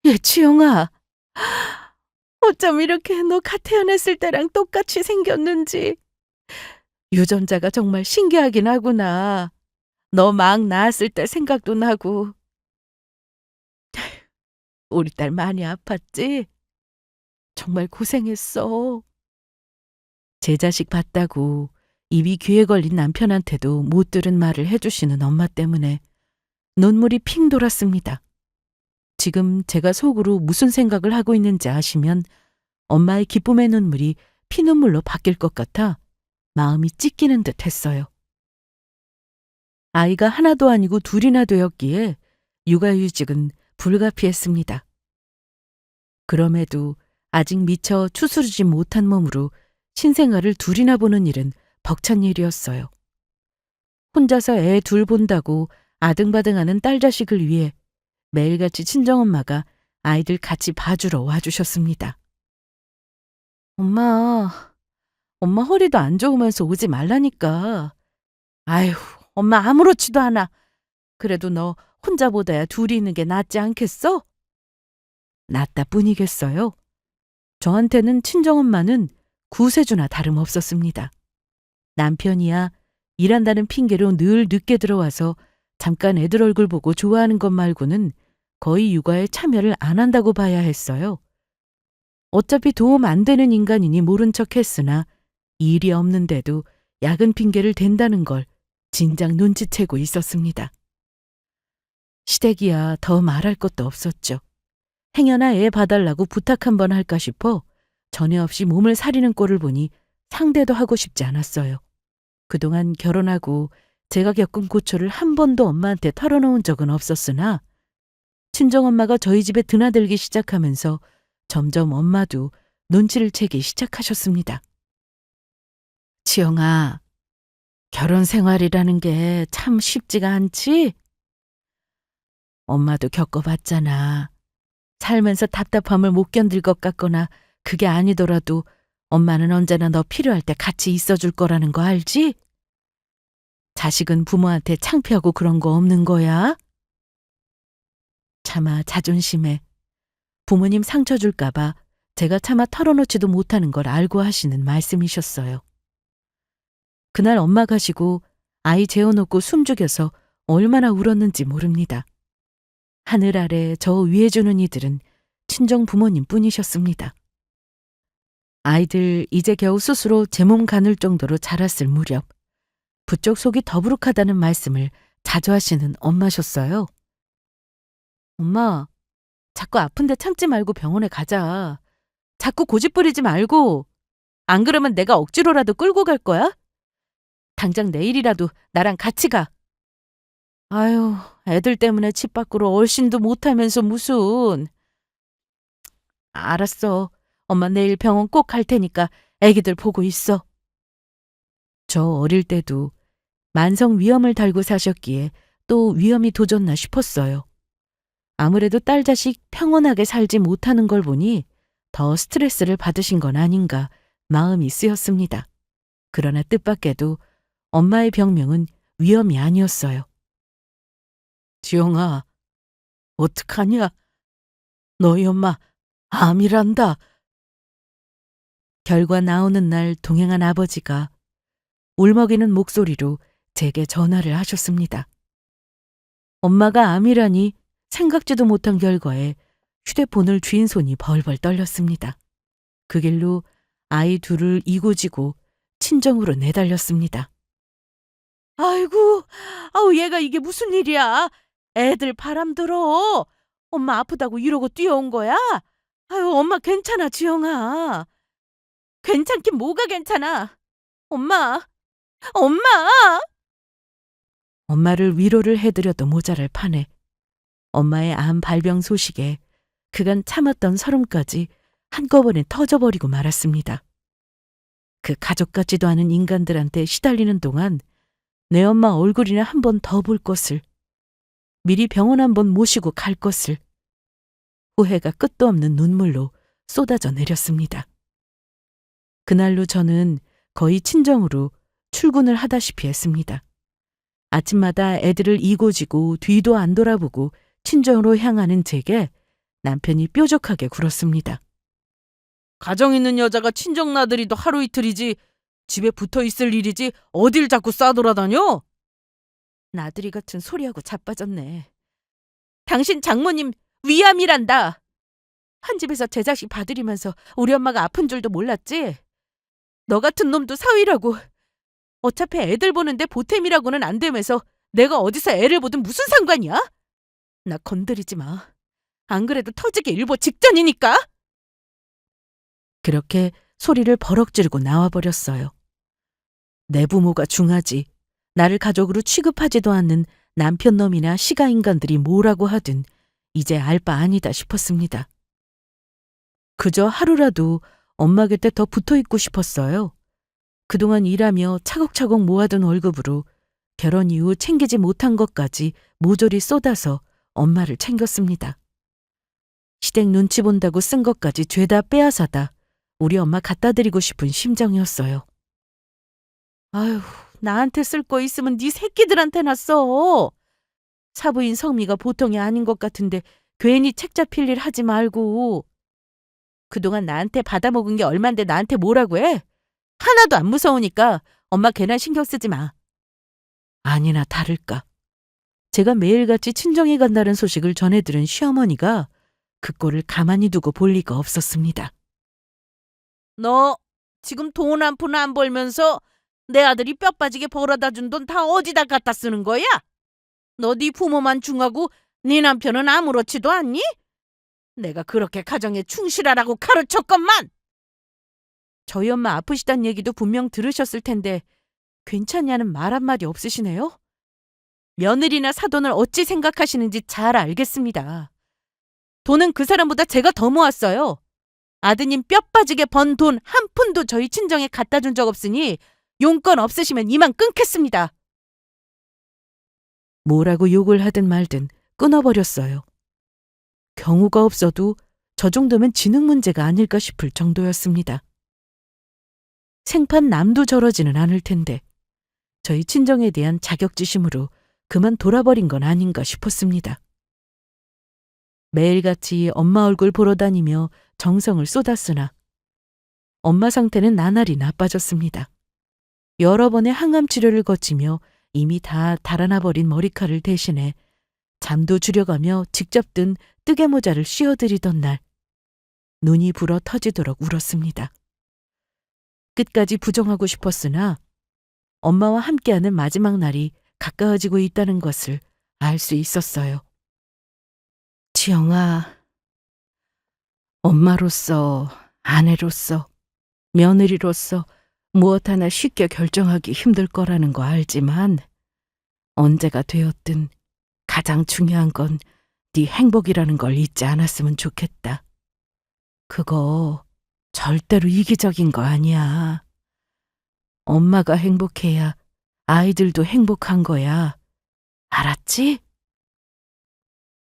예, 지영아. 어쩜 이렇게 너 갓 태어났을 때랑 똑같이 생겼는지. 유전자가 정말 신기하긴 하구나. 너 막 낳았을 때 생각도 나고. 우리 딸 많이 아팠지? 정말 고생했어. 제 자식 봤다고 입이 귀에 걸린 남편한테도 못 들은 말을 해주시는 엄마 때문에 눈물이 핑 돌았습니다. 지금 제가 속으로 무슨 생각을 하고 있는지 아시면 엄마의 기쁨의 눈물이 피눈물로 바뀔 것 같아 마음이 찢기는 듯 했어요. 아이가 하나도 아니고 둘이나 되었기에 육아휴직은 불가피했습니다. 그럼에도 아직 미처 추스르지 못한 몸으로 신생아를 둘이나 보는 일은 벅찬 일이었어요. 혼자서 애 둘 본다고 아등바등하는 딸 자식을 위해 매일같이 친정엄마가 아이들 같이 봐주러 와주셨습니다. 엄마 허리도 안 좋으면서 오지 말라니까. 아휴, 엄마 아무렇지도 않아. 그래도 너 혼자보다야 둘이 있는 게 낫지 않겠어? 낫다 뿐이겠어요. 저한테는 친정엄마는 구세주나 다름없었습니다. 남편이야 일한다는 핑계로 늘 늦게 들어와서 잠깐 애들 얼굴 보고 좋아하는 것 말고는 거의 육아에 참여를 안 한다고 봐야 했어요. 어차피 도움 안 되는 인간이니 모른 척 했으나 일이 없는데도 야근 핑계를 댄다는 걸 진작 눈치채고 있었습니다. 시댁이야 더 말할 것도 없었죠. 행여나 애 봐달라고 부탁 한번 할까 싶어 전에 없이 몸을 사리는 꼴을 보니 상대도 하고 싶지 않았어요. 그동안 결혼하고 제가 겪은 고초를 한 번도 엄마한테 털어놓은 적은 없었으나 친정엄마가 저희 집에 드나들기 시작하면서 점점 엄마도 눈치를 채기 시작하셨습니다. 지영아, 결혼 생활이라는 게 참 쉽지가 않지? 엄마도 겪어봤잖아. 살면서 답답함을 못 견딜 것 같거나 그게 아니더라도 엄마는 언제나 너 필요할 때 같이 있어줄 거라는 거 알지? 자식은 부모한테 창피하고 그런 거 없는 거야? 차마 자존심에 부모님 상처 줄까 봐 제가 차마 털어놓지도 못하는 걸 알고 하시는 말씀이셨어요. 그날 엄마 가시고 아이 재워놓고 숨죽여서 얼마나 울었는지 모릅니다. 하늘 아래 저 위해 주는 이들은 친정 부모님 뿐이셨습니다. 아이들 이제 겨우 스스로 제 몸 가눌 정도로 자랐을 무렵 부쩍 속이 더부룩하다는 말씀을 자주 하시는 엄마셨어요. 엄마, 자꾸 아픈데 참지 말고 병원에 가자. 자꾸 고집 부리지 말고. 안 그러면 내가 억지로라도 끌고 갈 거야? 당장 내일이라도 나랑 같이 가. 아유, 애들 때문에 집 밖으로 얼씬도 못하면서 무슨. 알았어. 엄마 내일 병원 꼭 갈 테니까 애기들 보고 있어. 저 어릴 때도 만성 위염을 달고 사셨기에 또 위험이 도졌나 싶었어요. 아무래도 딸 자식 평온하게 살지 못하는 걸 보니 더 스트레스를 받으신 건 아닌가 마음이 쓰였습니다. 그러나 뜻밖에도 엄마의 병명은 위염이 아니었어요. 지영아, 어떡하냐? 너희 엄마 암이란다. 결과 나오는 날 동행한 아버지가 울먹이는 목소리로 제게 전화를 하셨습니다. 엄마가 암이라니 생각지도 못한 결과에 휴대폰을 쥔 손이 벌벌 떨렸습니다. 그 길로 아이 둘을 이고지고 친정으로 내달렸습니다. 아이고, 아우 얘가 이게 무슨 일이야? 애들 바람 들어. 엄마 아프다고 이러고 뛰어온 거야? 아유, 엄마 괜찮아, 지영아. 괜찮긴 뭐가 괜찮아. 엄마, 엄마! 엄마를 위로를 해드려도 모자랄 판에 엄마의 암 발병 소식에 그간 참았던 서름까지 한꺼번에 터져버리고 말았습니다. 그 가족 같지도 않은 인간들한테 시달리는 동안 내 엄마 얼굴이나 한 번 더 볼 것을, 미리 병원 한 번 모시고 갈 것을, 후회가 끝도 없는 눈물로 쏟아져 내렸습니다. 그날로 저는 거의 친정으로 출근을 하다시피 했습니다. 아침마다 애들을 이고지고 뒤도 안 돌아보고 친정으로 향하는 제게 남편이 뾰족하게 굴었습니다. 가정 있는 여자가 친정 나들이도 하루 이틀이지 집에 붙어 있을 일이지 어딜 자꾸 싸돌아다녀? 나들이 같은 소리하고 자빠졌네. 당신 장모님 위암이란다. 한 집에서 제 자식 봐드리면서 우리 엄마가 아픈 줄도 몰랐지? 너 같은 놈도 사위라고. 어차피 애들 보는데 보탬이라고는 안 되면서 내가 어디서 애를 보든 무슨 상관이야? 나 건드리지 마. 안 그래도 터지기 일보 직전이니까. 그렇게 소리를 버럭 지르고 나와버렸어요. 내 부모가 중하지, 나를 가족으로 취급하지도 않는 남편놈이나 시가인간들이 뭐라고 하든 이제 알 바 아니다 싶었습니다. 그저 하루라도 엄마 곁에 더 붙어있고 싶었어요. 그동안 일하며 차곡차곡 모아둔 월급으로 결혼 이후 챙기지 못한 것까지 모조리 쏟아서 엄마를 챙겼습니다. 시댁 눈치 본다고 쓴 것까지 죄다 빼앗아다 우리 엄마 갖다 드리고 싶은 심정이었어요. 아휴, 나한테 쓸 거 있으면 네 새끼들한테나 써. 사부인 성미가 보통이 아닌 것 같은데 괜히 책 잡힐 일 하지 말고. 그동안 나한테 받아먹은 게 얼만데 나한테 뭐라고 해? 하나도 안 무서우니까 엄마 괜한 신경 쓰지 마. 아니나 다를까. 제가 매일같이 친정에 간다는 소식을 전해들은 시어머니가 그 꼴을 가만히 두고 볼 리가 없었습니다. 너 지금 돈 한 푼 안 벌면서 내 아들이 뼈 빠지게 벌어다 준 돈 다 어디다 갖다 쓰는 거야? 너 네 부모만 중하고 네 남편은 아무렇지도 않니? 내가 그렇게 가정에 충실하라고 가르쳤건만. 저희 엄마 아프시단 얘기도 분명 들으셨을 텐데 괜찮냐는 말 한마디 없으시네요? 며느리나 사돈을 어찌 생각하시는지 잘 알겠습니다. 돈은 그 사람보다 제가 더 모았어요. 아드님 뼈 빠지게 번 돈 한 푼도 저희 친정에 갖다 준 적 없으니 용건 없으시면 이만 끊겠습니다. 뭐라고 욕을 하든 말든 끊어버렸어요. 경우가 없어도 저 정도면 지능 문제가 아닐까 싶을 정도였습니다. 생판 남도 저러지는 않을 텐데 저희 친정에 대한 자격지심으로 그만 돌아버린 건 아닌가 싶었습니다. 매일같이 엄마 얼굴 보러 다니며 정성을 쏟았으나 엄마 상태는 나날이 나빠졌습니다. 여러 번의 항암 치료를 거치며 이미 다 달아나버린 머리카락을 대신해 잠도 줄여가며 직접 든 뜨개 모자를 씌워드리던 날 눈이 불어 터지도록 울었습니다. 끝까지 부정하고 싶었으나 엄마와 함께하는 마지막 날이 가까워지고 있다는 것을 알 수 있었어요. 지영아, 엄마로서, 아내로서, 며느리로서 무엇 하나 쉽게 결정하기 힘들 거라는 거 알지만 언제가 되었든 가장 중요한 건 네 행복이라는 걸 잊지 않았으면 좋겠다. 그거 절대로 이기적인 거 아니야. 엄마가 행복해야 아이들도 행복한 거야. 알았지?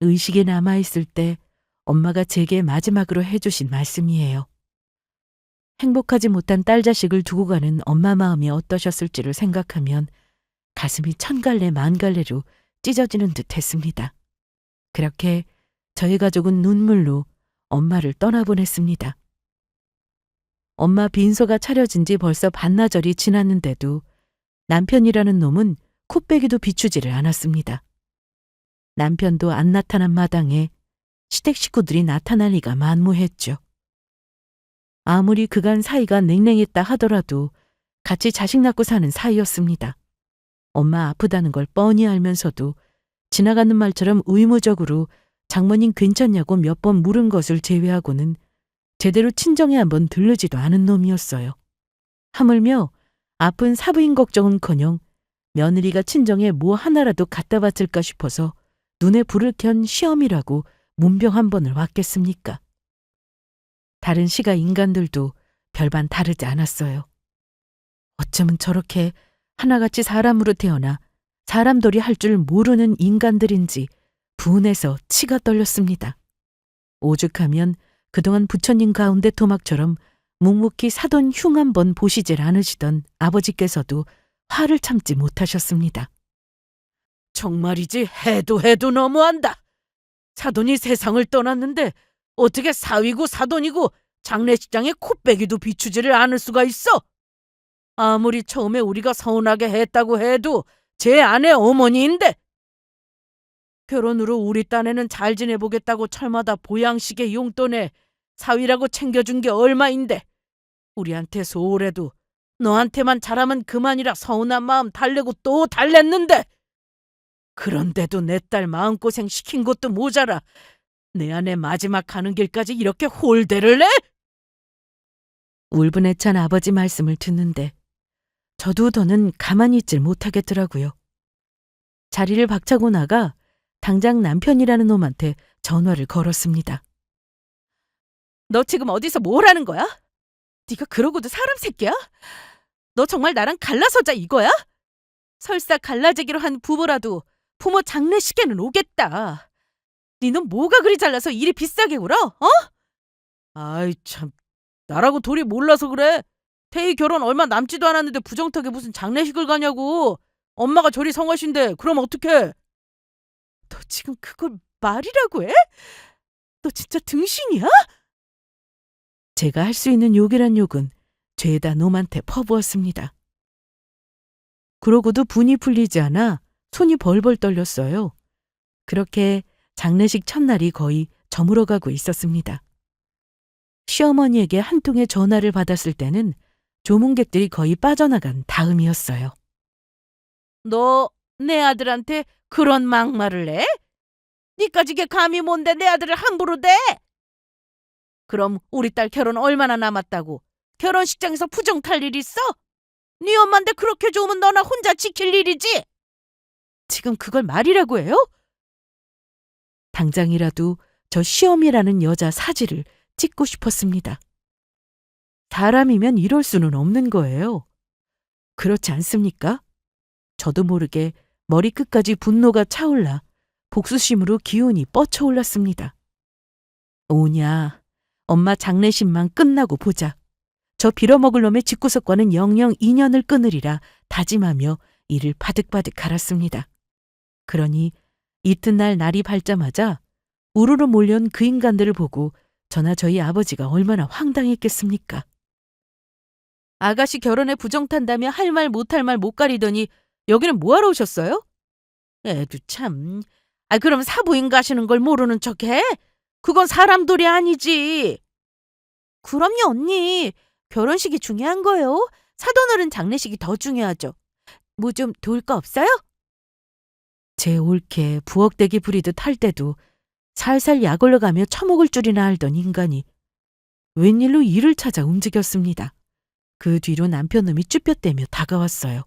의식이 남아있을 때 엄마가 제게 마지막으로 해주신 말씀이에요. 행복하지 못한 딸 자식을 두고 가는 엄마 마음이 어떠셨을지를 생각하면 가슴이 천갈래 만갈래로 찢어지는 듯 했습니다. 그렇게 저희 가족은 눈물로 엄마를 떠나보냈습니다. 엄마 빈소가 차려진 지 벌써 반나절이 지났는데도 남편이라는 놈은 코빼기도 비추지를 않았습니다. 남편도 안 나타난 마당에 시댁 식구들이 나타날 리가 만무했죠. 아무리 그간 사이가 냉랭했다 하더라도 같이 자식 낳고 사는 사이였습니다. 엄마 아프다는 걸 뻔히 알면서도 지나가는 말처럼 의무적으로 장모님 괜찮냐고 몇 번 물은 것을 제외하고는 제대로 친정에 한번 들르지도 않은 놈이었어요. 하물며 아픈 사부인 걱정은커녕 며느리가 친정에 뭐 하나라도 갖다 바칠까 싶어서 눈에 불을 켠 시험이라고 문병 한 번을 왔겠습니까? 다른 시가 인간들도 별반 다르지 않았어요. 어쩌면 저렇게 하나같이 사람으로 태어나 사람돌이 할 줄 모르는 인간들인지 분해서 치가 떨렸습니다. 오죽하면 그동안 부처님 가운데 토막처럼 묵묵히 사돈 흉 한 번 보시질 않으시던 아버지께서도 화를 참지 못하셨습니다. 정말이지 해도 너무한다. 사돈이 세상을 떠났는데 어떻게 사위고 사돈이고 장례식장에 코빼기도 비추지를 않을 수가 있어? 아무리 처음에 우리가 서운하게 했다고 해도 제 아내 어머니인데 결혼으로 우리 딴에는 잘 지내보겠다고 철마다 보양식의 용돈에 사위라고 챙겨준 게 얼마인데 우리한테 소홀해도 너한테만 잘하면 그만이라 서운한 마음 달래고 또 달랬는데 그런데도 내 딸 마음고생 시킨 것도 모자라 내 아내 마지막 가는 길까지 이렇게 홀대를 내? 울분에 찬 아버지 말씀을 듣는데 저도 더는 가만히 있질 못하겠더라고요. 자리를 박차고 나가 당장 남편이라는 놈한테 전화를 걸었습니다. 너 지금 어디서 뭘 하는 거야? 네가 그러고도 사람 새끼야? 너 정말 나랑 갈라서자 이거야? 설사 갈라지기로 한 부부라도 부모 장례식에는 오겠다. 니는 뭐가 그리 잘나서 일이 비싸게 굴어? 어? 아이 참, 나라고 돌이 몰라서 그래. 태희 결혼 얼마 남지도 않았는데 부정타게 무슨 장례식을 가냐고. 엄마가 저리 성하신데 그럼 어떡해? 너 지금 그걸 말이라고 해? 너 진짜 등신이야? 제가 할 수 있는 욕이란 욕은 죄다 놈한테 퍼부었습니다. 그러고도 분이 풀리지 않아 손이 벌벌 떨렸어요. 그렇게 장례식 첫날이 거의 저물어가고 있었습니다. 시어머니에게 한 통의 전화를 받았을 때는 조문객들이 거의 빠져나간 다음이었어요. 너 내 아들한테 그런 막말을 해? 니까지 게 감히 뭔데 내 아들을 함부로 대? 그럼 우리 딸 결혼 얼마나 남았다고 결혼식장에서 부정 탈 일 있어? 네 엄마인데 그렇게 좋으면 너나 혼자 지킬 일이지. 지금 그걸 말이라고 해요? 당장이라도 저 시험이라는 여자 사지를 찍고 싶었습니다. 사람이면 이럴 수는 없는 거예요. 그렇지 않습니까? 저도 모르게 머리끝까지 분노가 차올라 복수심으로 기운이 뻗쳐올랐습니다. 오냐, 엄마 장례식만 끝나고 보자. 저 빌어먹을 놈의 집구석과는 영영 인연을 끊으리라 다짐하며 이를 바득바득 갈았습니다. 그러니 이튿날 날이 밝자마자 우르르 몰려온 그 인간들을 보고 저나 저희 아버지가 얼마나 황당했겠습니까? 아가씨 결혼에 부정 탄다며 할 말 못할 말 못 가리더니 여기는 뭐하러 오셨어요? 애도 참. 그럼 사부인 가시는 걸 모르는 척해? 그건 사람돌이 아니지. 그럼요 언니. 결혼식이 중요한 거요. 사돈어른 장례식이 더 중요하죠. 뭐 좀 도울 거 없어요? 제 옳게 부엌대기 부리듯 할 때도 살살 약올려 가며 처먹을 줄이나 알던 인간이 웬일로 이를 찾아 움직였습니다. 그 뒤로 남편놈이 쭈뼛대며 다가왔어요.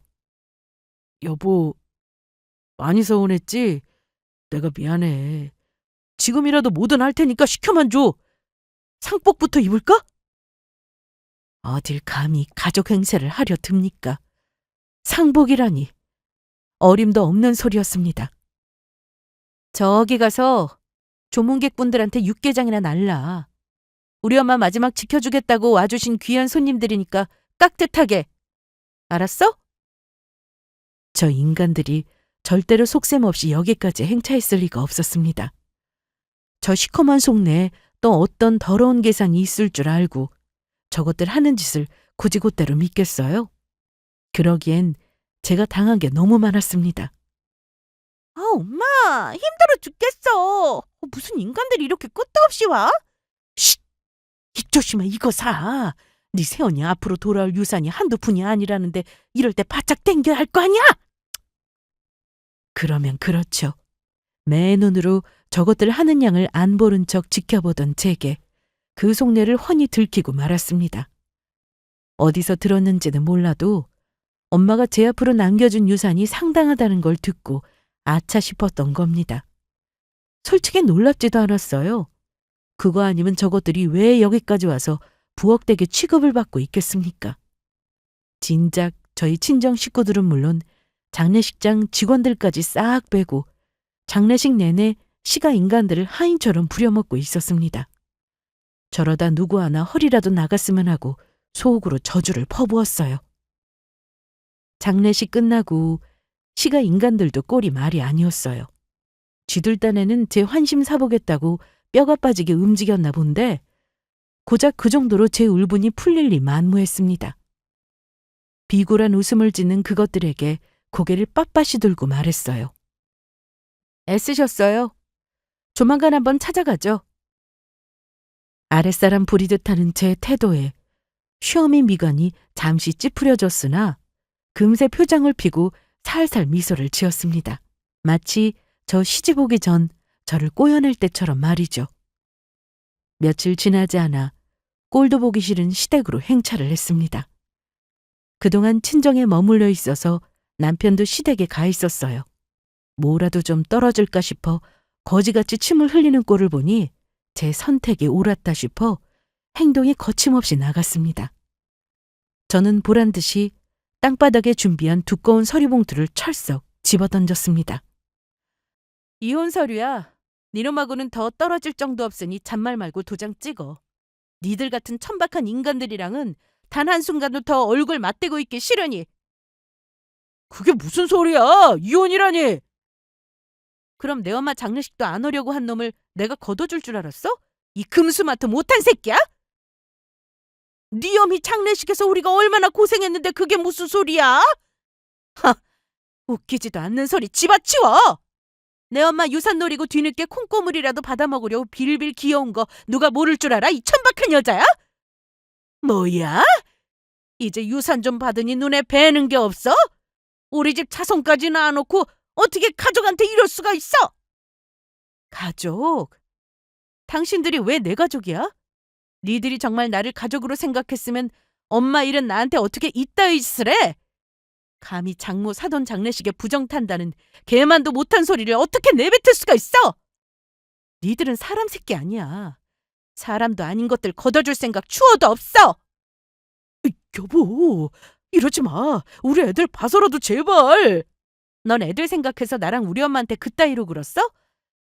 여보, 많이 서운했지? 내가 미안해. 지금이라도 뭐든 할 테니까 시켜만 줘. 상복부터 입을까? 어딜 감히 가족 행세를 하려 듭니까? 상복이라니. 어림도 없는 소리였습니다. 저기 가서 조문객분들한테 육개장이나 날라. 우리 엄마 마지막 지켜주겠다고 와주신 귀한 손님들이니까 깍듯하게. 알았어? 저 인간들이 절대로 속셈 없이 여기까지 행차했을 리가 없었습니다. 저 시커먼 속내에 또 어떤 더러운 계산이 있을 줄 알고 저것들 하는 짓을 곧이곧대로 믿겠어요? 그러기엔 제가 당한 게 너무 많았습니다. 엄마 힘들어 죽겠어. 무슨 인간들이 이렇게 끝도 없이 와? 쉿! 조심해, 이거 사. 네 새언니 앞으로 돌아올 유산이 한두 푼이 아니라는데 이럴 때 바짝 당겨야 할 거 아니야? 그러면 그렇죠. 매 눈으로 저것들 하는 양을 안 보는 척 지켜보던 제게 그 속내를 훤히 들키고 말았습니다. 어디서 들었는지는 몰라도 엄마가 제 앞으로 남겨준 유산이 상당하다는 걸 듣고 아차 싶었던 겁니다. 솔직히 놀랍지도 않았어요. 그거 아니면 저것들이 왜 여기까지 와서 부엌댁에 취급을 받고 있겠습니까? 진작 저희 친정 식구들은 물론 장례식장 직원들까지 싹 빼고 장례식 내내 시가 인간들을 하인처럼 부려먹고 있었습니다. 저러다 누구 하나 허리라도 나갔으면 하고 속으로 저주를 퍼부었어요. 장례식 끝나고 시가 인간들도 꼴이 말이 아니었어요. 쥐들 딴에는 제 환심 사보겠다고 뼈가 빠지게 움직였나 본데 고작 그 정도로 제 울분이 풀릴 리 만무했습니다. 비굴한 웃음을 짓는 그것들에게 고개를 빳빳이 들고 말했어요. 애쓰셨어요. 조만간 한번 찾아가죠. 아랫사람 부리듯 하는 제 태도에 쉬어미 미간이 잠시 찌푸려졌으나 금세 표정을 피고 살살 미소를 지었습니다. 마치 저 시집 오기 전 저를 꼬여낼 때처럼 말이죠. 며칠 지나지 않아 꼴도 보기 싫은 시댁으로 행차를 했습니다. 그동안 친정에 머물러 있어서 남편도 시댁에 가 있었어요. 뭐라도 좀 떨어질까 싶어 거지같이 침을 흘리는 꼴을 보니 제 선택이 옳았다 싶어 행동이 거침없이 나갔습니다. 저는 보란듯이 땅바닥에 준비한 두꺼운 서류봉투를 철썩 집어던졌습니다. 이혼 서류야. 니놈하고는 더 떨어질 정도 없으니 잔말 말고 도장 찍어. 니들 같은 천박한 인간들이랑은 단 한순간도 더 얼굴 맞대고 있기 싫으니. 그게 무슨 소리야? 이혼이라니. 그럼 내 엄마 장례식도 안 오려고 한 놈을 내가 걷어줄 줄 알았어? 이 금수마트 못한 새끼야? 네 어미 장례식에서 우리가 얼마나 고생했는데 그게 무슨 소리야? 하, 웃기지도 않는 소리 집어치워! 내 엄마 유산 노리고 뒤늦게 콩고물이라도 받아먹으려고 빌빌 귀여운 거 누가 모를 줄 알아? 이 천박한 여자야? 뭐야? 이제 유산 좀 받으니 눈에 뵈는 게 없어? 우리 집 자손까지 낳아놓고 어떻게 가족한테 이럴 수가 있어? 가족? 당신들이 왜 내 가족이야? 니들이 정말 나를 가족으로 생각했으면 엄마 일은 나한테 어떻게 이따위 짓을 해? 감히 장모 사돈 장례식에 부정 탄다는 개만도 못한 소리를 어떻게 내뱉을 수가 있어? 니들은 사람 새끼 아니야. 사람도 아닌 것들 걷어줄 생각 추워도 없어. 여보, 이러지 마. 우리 애들 봐서라도 제발. 넌 애들 생각해서 나랑 우리 엄마한테 그따위로 굴었어?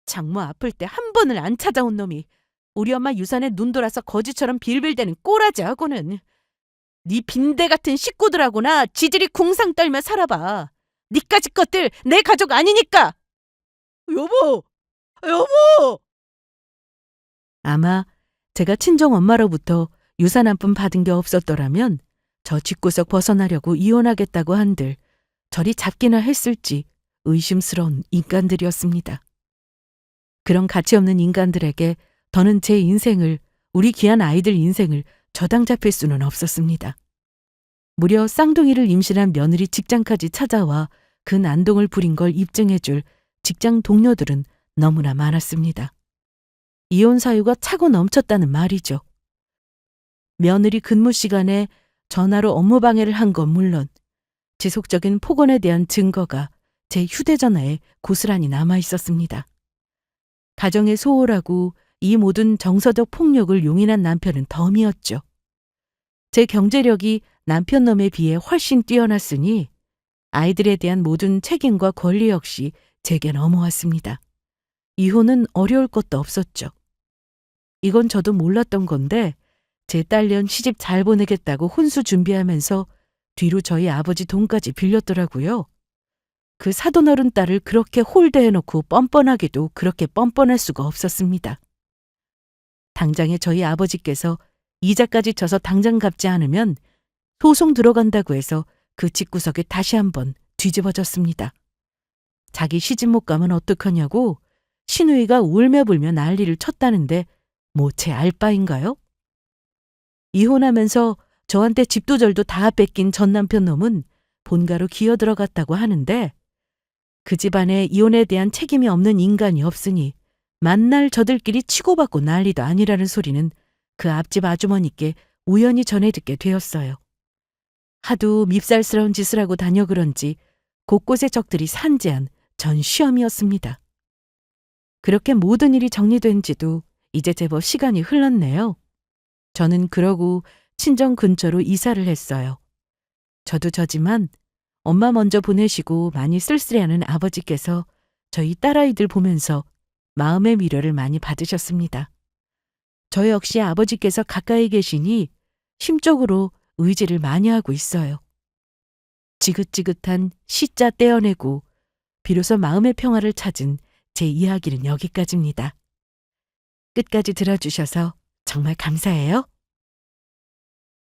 장모 아플 때 한 번을 안 찾아온 놈이 우리 엄마 유산에 눈 돌아서 거지처럼 빌빌대는 꼬라지하고는 네 빈대 같은 식구들하고나 지질이 궁상 떨며 살아봐. 니까짓 것들 내 가족 아니니까. 여보! 여보! 아마 제가 친정 엄마로부터 유산 한 푼 받은 게 없었더라면 저 집구석 벗어나려고 이혼하겠다고 한들 저리 잡기나 했을지 의심스러운 인간들이었습니다. 그런 가치 없는 인간들에게 더는 제 인생을, 우리 귀한 아이들 인생을 저당 잡힐 수는 없었습니다. 무려 쌍둥이를 임신한 며느리 직장까지 찾아와 그 난동을 부린 걸 입증해줄 직장 동료들은 너무나 많았습니다. 이혼 사유가 차고 넘쳤다는 말이죠. 며느리 근무 시간에 전화로 업무 방해를 한 건 물론 지속적인 폭언에 대한 증거가 제 휴대전화에 고스란히 남아 있었습니다. 가정에 소홀하고 이 모든 정서적 폭력을 용인한 남편은 덤이었죠. 제 경제력이 남편 놈에 비해 훨씬 뛰어났으니 아이들에 대한 모든 책임과 권리 역시 제게 넘어왔습니다. 이혼은 어려울 것도 없었죠. 이건 저도 몰랐던 건데 제 딸년 시집 잘 보내겠다고 혼수 준비하면서 뒤로 저희 아버지 돈까지 빌렸더라고요. 그 사돈어른 딸을 그렇게 홀대해놓고 뻔뻔하게도 그렇게 뻔뻔할 수가 없었습니다. 당장에 저희 아버지께서 이자까지 쳐서 당장 갚지 않으면 소송 들어간다고 해서 그 집구석에 다시 한번 뒤집어졌습니다. 자기 시집 못 가면 어떡하냐고 시누이가 울며불며 난리를 쳤다는데 뭐 제 알바인가요? 이혼하면서 저한테 집도 절도 다 뺏긴 전 남편 놈은 본가로 기어들어갔다고 하는데 그 집안에 이혼에 대한 책임이 없는 인간이 없으니 만날 저들끼리 치고받고 난리도 아니라는 소리는 그 앞집 아주머니께 우연히 전해 듣게 되었어요. 하도 밉살스러운 짓을 하고 다녀 그런지 곳곳에 적들이 산재한 전 시험이었습니다. 그렇게 모든 일이 정리된 지도 이제 제법 시간이 흘렀네요. 저는 그러고 친정 근처로 이사를 했어요. 저도 저지만 엄마 먼저 보내시고 많이 쓸쓸해하는 아버지께서 저희 딸아이들 보면서 마음의 위로를 많이 받으셨습니다. 저 역시 아버지께서 가까이 계시니 심적으로 의지를 많이 하고 있어요. 지긋지긋한 시자 떼어내고 비로소 마음의 평화를 찾은 제 이야기는 여기까지입니다. 끝까지 들어주셔서 정말 감사해요.